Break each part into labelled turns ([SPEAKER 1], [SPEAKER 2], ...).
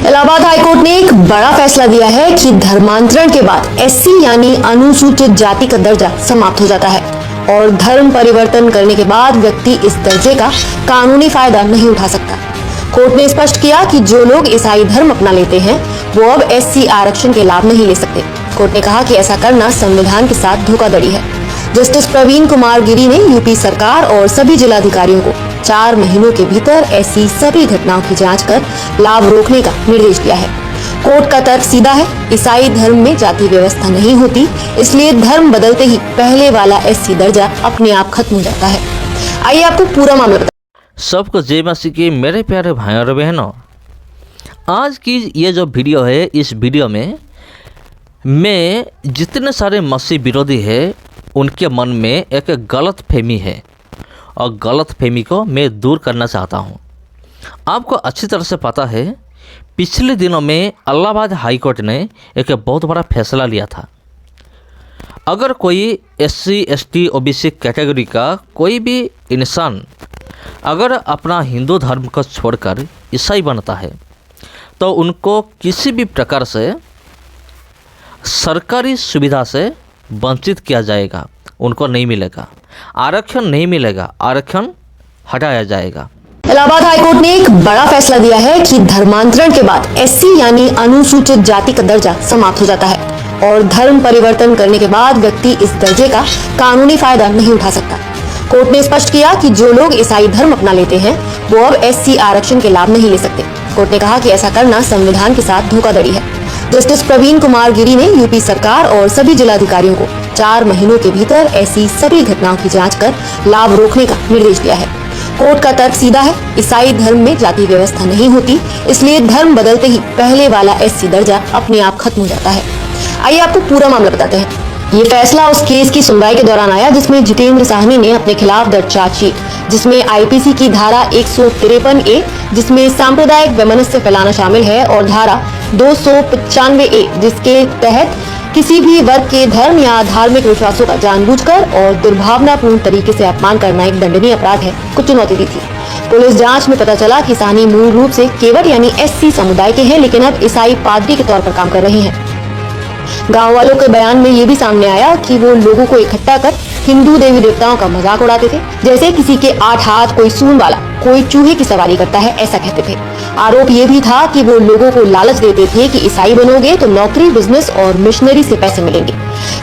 [SPEAKER 1] Allahabad high court ने एक बड़ा फैसला दिया है कि धर्मांतरण के बाद एससी यानी अनुसूचित जाति का दर्जा समाप्त हो जाता है और धर्म परिवर्तन करने के बाद व्यक्ति इस दर्जे का कानूनी फायदा नहीं उठा सकता। कोर्ट ने स्पष्ट किया कि जो लोग ईसाई धर्म अपना लेते हैं वो अब एससी आरक्षण के लाभ नहीं ले सकते। कोर्ट ने कहा कि ऐसा करना संविधान के साथ धोखाधड़ी है। जस्टिस प्रवीण कुमार गिरी ने यूपी सरकार और सभी जिलाधिकारियों को 4 महीनों के भीतर ऐसी सभी घटनाओं की जांच कर लाभ रोकने का निर्देश दिया है। कोर्ट का तर्क सीधा है, ईसाई धर्म में जाति व्यवस्था नहीं होती, इसलिए धर्म बदलते ही पहले वाला एससी दर्जा अपने आप खत्म हो जाता है। आइए आपको पूरा मामला बताएं।
[SPEAKER 2] सबको जय मसीह की मेरे प्यारे भाइयों और बहनों, आज की ये जो वीडियो है, इस वीडियो में मैं जितने सारे मसीह विरोधी हैं उनके मन में एक गलत फहमी है और गलत फहमी को मैं दूर करना चाहता हूँ। आपको अच्छी तरह से पता है, पिछले दिनों में इलाहाबाद हाईकोर्ट ने एक बहुत बड़ा फैसला लिया था। अगर कोई एससी एसटी ओबीसी कैटेगरी का कोई भी इंसान अगर अपना हिंदू धर्म को छोड़कर ईसाई बनता है तो उनको किसी भी प्रकार से सरकारी सुविधा से वंचित किया जाएगा, उनको नहीं मिलेगा, आरक्षण नहीं मिलेगा, आरक्षण हटाया जाएगा।
[SPEAKER 1] इलाहाबाद हाईकोर्ट ने एक बड़ा फैसला दिया है कि धर्मांतरण के बाद एससी यानी अनुसूचित जाति का दर्जा समाप्त हो जाता है और धर्म परिवर्तन करने के बाद व्यक्ति इस दर्जे का कानूनी फायदा नहीं उठा सकता। कोर्ट ने स्पष्ट किया कि जो लोग ईसाई धर्म अपना लेते हैं वो अब एससी आरक्षण के लाभ नहीं ले सकते। कोर्ट ने कहा कि ऐसा करना संविधान के साथ धोखाधड़ी है। जस्टिस प्रवीण कुमार गिरी ने यूपी सरकार और सभी जिलाधिकारियों को 4 महीनों के भीतर ऐसी सभी घटनाओं की जांच कर लाभ रोकने का निर्देश दिया है। कोर्ट का तर्क सीधा है, ईसाई धर्म में जाति व्यवस्था नहीं होती, इसलिए धर्म बदलते ही पहले वाला एससी दर्जा अपने आप खत्म हो जाता है। आइए आपको पूरा मामला बताते हैं। ये फैसला उस केस की सुनवाई के दौरान आया जिसमें जितेंद्र साहनी ने अपने खिलाफ दर्ज चार्जशीट, जिसमें आईपीसी की धारा 153A जिसमें सांप्रदायिक वैमनस्य फैलाना शामिल है और धारा 295A जिसके तहत किसी भी वर्ग के धर्म या धार्मिक विश्वासों का जानबूझकर और दुर्भावनापूर्ण तरीके से अपमान करना एक दंडनीय अपराध है, को चुनौती दी थी। पुलिस जांच में पता चला कि साहनी मूल रूप से केवट यानी एससी समुदाय के हैं, लेकिन अब ईसाई पादरी के तौर पर काम कर रहे हैं। गांव वालों के बयान में ये भी सामने आया कि वो लोगों को इकट्ठा कर हिंदू देवी देवताओं का मजाक उड़ाते थे, जैसे किसी के 8 हाथ, कोई सूंड वाला, कोई चूहे की सवारी करता है, ऐसा कहते थे। आरोप ये भी था कि वो लोगों को लालच देते थे कि ईसाई बनोगे तो नौकरी, बिजनेस और मिशनरी से पैसे मिलेंगे।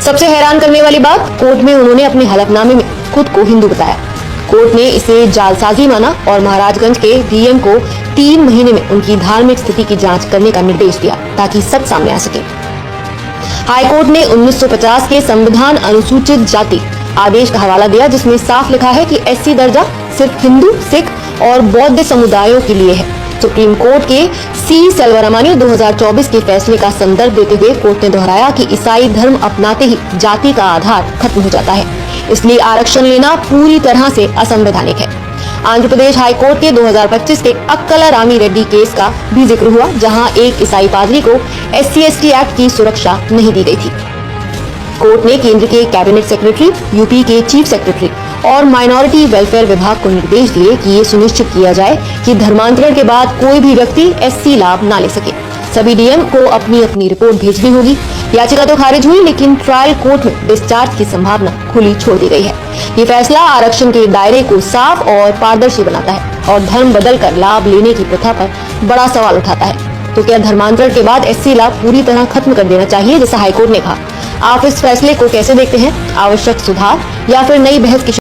[SPEAKER 1] सबसे हैरान करने वाली बात, कोर्ट में उन्होंने अपने हलफनामे में खुद को हिंदू बताया। कोर्ट ने इसे जालसाजी माना और महाराजगंज के डीएम को 3 महीने में उनकी धार्मिक स्थिति की जाँच करने का निर्देश दिया ताकि सच सामने आ सके। हाईकोर्ट ने 1950 के संविधान अनुसूचित जाति आदेश का हवाला दिया जिसमें साफ लिखा है कि एससी दर्जा सिर्फ हिंदू, सिख और बौद्ध समुदायों के लिए है। सुप्रीम कोर्ट के सी सेल्वरामानी 2024 के फैसले का संदर्भ देते हुए कोर्ट ने दोहराया कि ईसाई धर्म अपनाते ही जाति का आधार खत्म हो जाता है, इसलिए आरक्षण लेना पूरी तरह से असंवैधानिक है। आंध्र प्रदेश हाईकोर्ट के 2025 के अक्कला रामी रेड्डी केस का भी जिक्र हुआ, जहां एक ईसाई पादरी को SC/ST एक्ट की सुरक्षा नहीं दी गई थी। कोर्ट ने केंद्र के कैबिनेट सेक्रेटरी, यूपी के चीफ सेक्रेटरी और माइनॉरिटी वेलफेयर विभाग को निर्देश दिए कि ये सुनिश्चित किया जाए कि धर्मांतरण के बाद कोई भी व्यक्ति एससी लाभ न ले सके। सभी डीएम को अपनी अपनी रिपोर्ट भेजनी होगी। याचिका तो खारिज हुई, लेकिन ट्रायल कोर्ट में डिस्चार्ज की संभावना खुली छोड़ दी गई है। ये फैसला आरक्षण के दायरे को साफ और पारदर्शी बनाता है और धर्म बदलकर लाभ लेने की प्रथा पर बड़ा सवाल उठाता है। तो क्या धर्मांतरण के बाद एससी लाभ पूरी तरह खत्म कर देना चाहिए, जैसा हाईकोर्ट ने कहा? आप इस फैसले को कैसे देखते हैं? आवश्यक सुधार या फिर नई बहस की?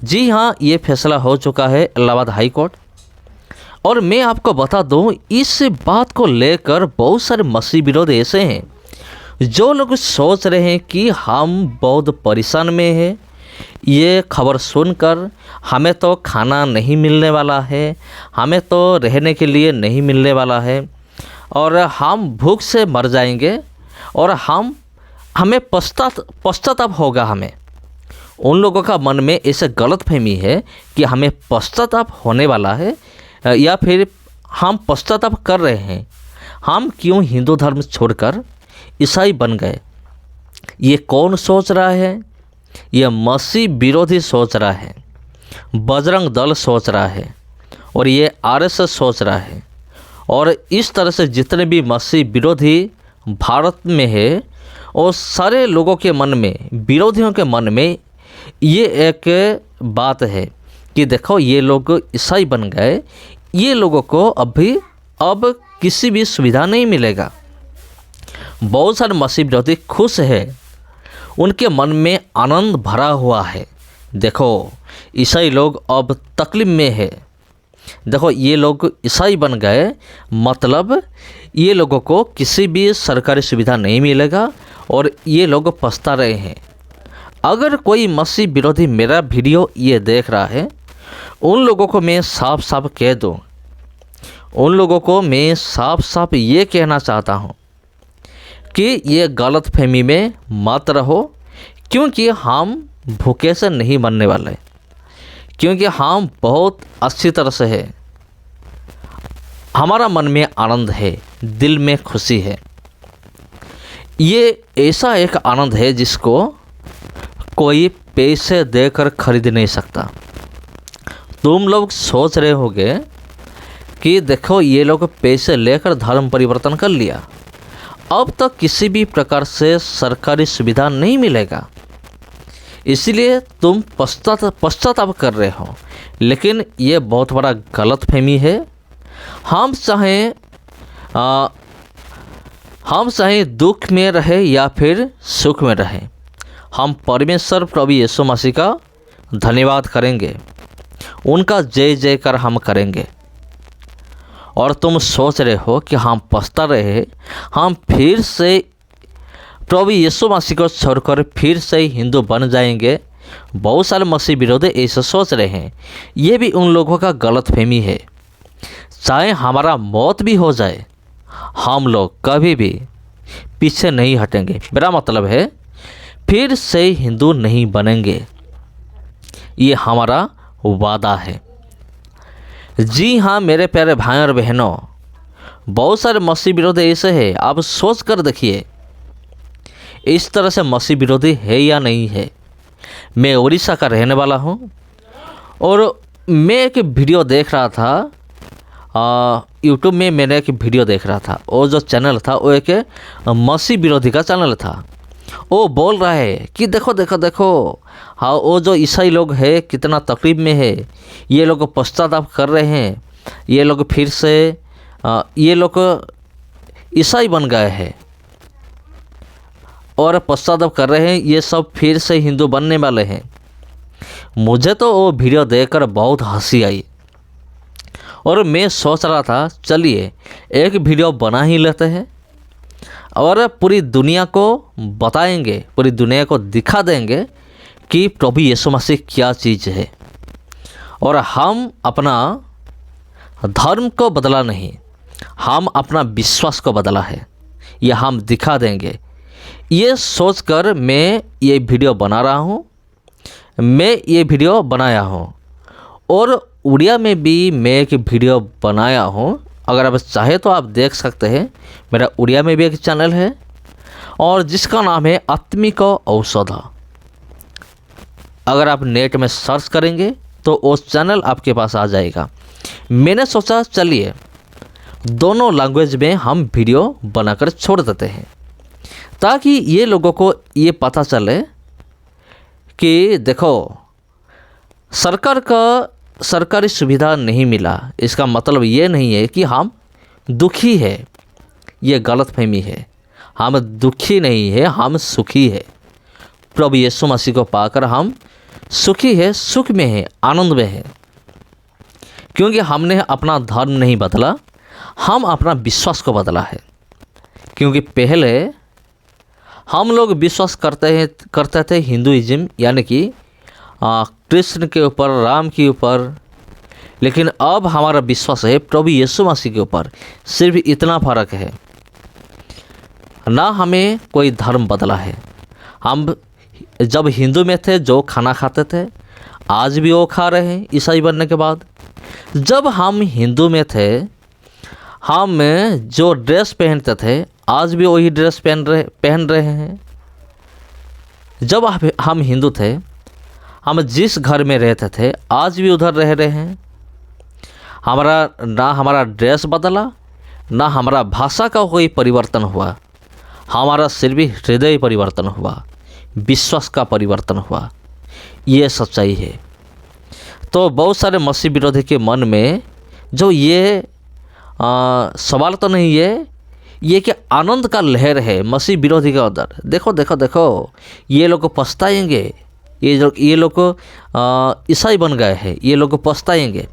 [SPEAKER 2] जी हाँ, ये फैसला हो चुका है इलाहाबाद हाईकोर्ट, और मैं आपको बता दूं, इस बात को लेकर बहुत सारे मसीह विरोध ऐसे हैं जो लोग सोच रहे हैं कि हम बहुत परेशान में हैं, ये खबर सुनकर हमें तो खाना नहीं मिलने वाला है, हमें तो रहने के लिए नहीं मिलने वाला है और हम भूख से मर जाएंगे और हमें पश्चाताप होगा। हमें उन लोगों का मन में ऐसे गलत फहमी है कि हमें पश्चाताप होने वाला है या फिर हम पश्चाताप कर रहे हैं, हम क्यों हिंदू धर्म छोड़कर ईसाई बन गए। ये कौन सोच रहा है? ये मसीह विरोधी सोच रहा है, बजरंग दल सोच रहा है और ये आरएसएस सोच रहा है और इस तरह से जितने भी मसीह विरोधी भारत में है और सारे लोगों के मन में, विरोधियों के मन में ये एक बात है कि देखो ये लोग ईसाई बन गए, ये लोगों को अब किसी भी सुविधा नहीं मिलेगा। बहुत सारे मसीह विरोधी खुश है, उनके मन में आनंद भरा हुआ है। देखो ईसाई लोग अब तकलीफ में है, देखो ये लोग ईसाई बन गए, मतलब ये लोगों को किसी भी सरकारी सुविधा नहीं मिलेगा और ये लोग पछता रहे हैं। अगर कोई मसीह विरोधी मेरा वीडियो ये देख रहा है, उन लोगों को मैं साफ साफ कह दूँ, उन लोगों को मैं साफ साफ ये कहना चाहता हूँ कि ये गलत फहमी में मत रहो, क्योंकि हम भूखे से नहीं मरने वाले, क्योंकि हम बहुत अच्छी तरह से है, हमारा मन में आनंद है, दिल में खुशी है। ये ऐसा एक आनंद है जिसको कोई पैसे देकर खरीद नहीं सकता। तुम लोग सोच रहे होगे कि देखो ये लोग पैसे लेकर धर्म परिवर्तन कर लिया, अब तक किसी भी प्रकार से सरकारी सुविधा नहीं मिलेगा, इसलिए तुम पश्चाताप कर रहे हो। लेकिन ये बहुत बड़ा गलतफहमी है। हम चाहे दुख में रहे या फिर सुख में रहे, हम परमेश्वर प्रभु यीशु मसीह का धन्यवाद करेंगे, उनका जय जयकार हम करेंगे। और तुम सोच रहे हो कि हम पछता रहे, हम फिर से प्रभु यीशु मसीह को छोड़कर फिर से हिंदू बन जाएंगे। बहुत सारे मसीह विरोधी ऐसा सोच रहे हैं, ये भी उन लोगों का गलतफहमी है। चाहे हमारा मौत भी हो जाए, हम लोग कभी भी पीछे नहीं हटेंगे। मेरा मतलब है फिर से हिंदू नहीं बनेंगे, ये हमारा वादा है। जी हाँ मेरे प्यारे भाई और बहनों, बहुत सारे मसीह विरोधी ऐसे हैं, आप सोच कर देखिए इस तरह से मसीह विरोधी है या नहीं है। मैं उड़ीसा का रहने वाला हूँ और मैं एक वीडियो देख रहा था, यूट्यूब में मैंने एक वीडियो देख रहा था, वो जो चैनल था वो एक मसीह विरोधी का चैनल था। वो बोल रहा है कि देखो देखो देखो, हाँ वो जो ईसाई लोग है कितना तकलीफ में है, ये लोग पश्चाताप कर रहे हैं, ये लोग फिर से ये लोग ईसाई बन गए हैं और पश्चाताप कर रहे हैं, ये सब फिर से हिंदू बनने वाले हैं। मुझे तो वो वीडियो देखकर बहुत हंसी आई और मैं सोच रहा था चलिए एक वीडियो बना ही लेते हैं और पूरी दुनिया को बताएंगे, पूरी दुनिया को दिखा देंगे कि प्रभु यीशु मसीह क्या चीज़ है। और हम अपना धर्म को बदला नहीं, हम अपना विश्वास को बदला है, यह हम दिखा देंगे। ये सोचकर मैं ये वीडियो बना रहा हूँ, मैं ये वीडियो बनाया हूँ और उड़िया में भी मैं एक वीडियो बनाया हूँ। अगर आप चाहे तो आप देख सकते हैं, मेरा उड़िया में भी एक चैनल है और जिसका नाम है आत्मिक औषध। अगर आप नेट में सर्च करेंगे तो उस चैनल आपके पास आ जाएगा। मैंने सोचा चलिए दोनों लैंग्वेज में हम वीडियो बनाकर छोड़ देते हैं, ताकि ये लोगों को ये पता चले कि देखो सरकारी सुविधा नहीं मिला, इसका मतलब ये नहीं है कि हम दुखी है, ये गलतफहमी है। हम दुखी नहीं है, हम सुखी है। प्रभु यीशु मसीह को पाकर हम सुखी है, सुख में है, आनंद में है, क्योंकि हमने अपना धर्म नहीं बदला, हम अपना विश्वास को बदला है। क्योंकि पहले हम लोग विश्वास करते थे हिंदुइज्म यानी कि कृष्ण के ऊपर, राम के ऊपर, लेकिन अब हमारा विश्वास है प्रभु यीशु मसीह के ऊपर। सिर्फ इतना फ़र्क है, ना हमें कोई धर्म बदला है। हम जब हिंदू में थे जो खाना खाते थे, आज भी वो खा रहे हैं ईसाई बनने के बाद। जब हम हिंदू में थे, हम जो ड्रेस पहनते थे, आज भी वही ड्रेस पहन रहे हैं। जब हम हिंदू थे, हम जिस घर में रहते थे, आज भी उधर रह रहे हैं। हमारा ड्रेस बदला, ना हमारा भाषा का कोई परिवर्तन हुआ, हमारा सिर्फ हृदय परिवर्तन हुआ, विश्वास का परिवर्तन हुआ। ये सच्चाई है। तो बहुत सारे मसीह विरोधी के मन में जो ये सवाल तो नहीं है, ये कि आनंद का लहर है मसीह विरोधी के अंदर। देखो देखो देखो, ये लोग पछताएंगे, ये लोग ईसाई बन गए हैं, ये लोग पछताएंगे।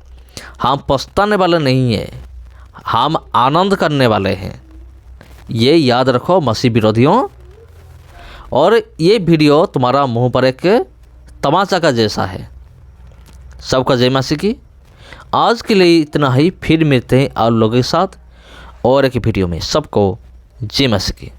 [SPEAKER 2] हम पछताने वाले नहीं हैं, हम आनंद करने वाले हैं। ये याद रखो मसीह विरोधियों। और ये वीडियो तुम्हारा मुंह पर एक तमाचा का जैसा है। सबका जय मसीह की। आज के लिए इतना ही, फिर मिलते हैं आप लोगों के साथ और एक वीडियो में। सबको जय मसीह की।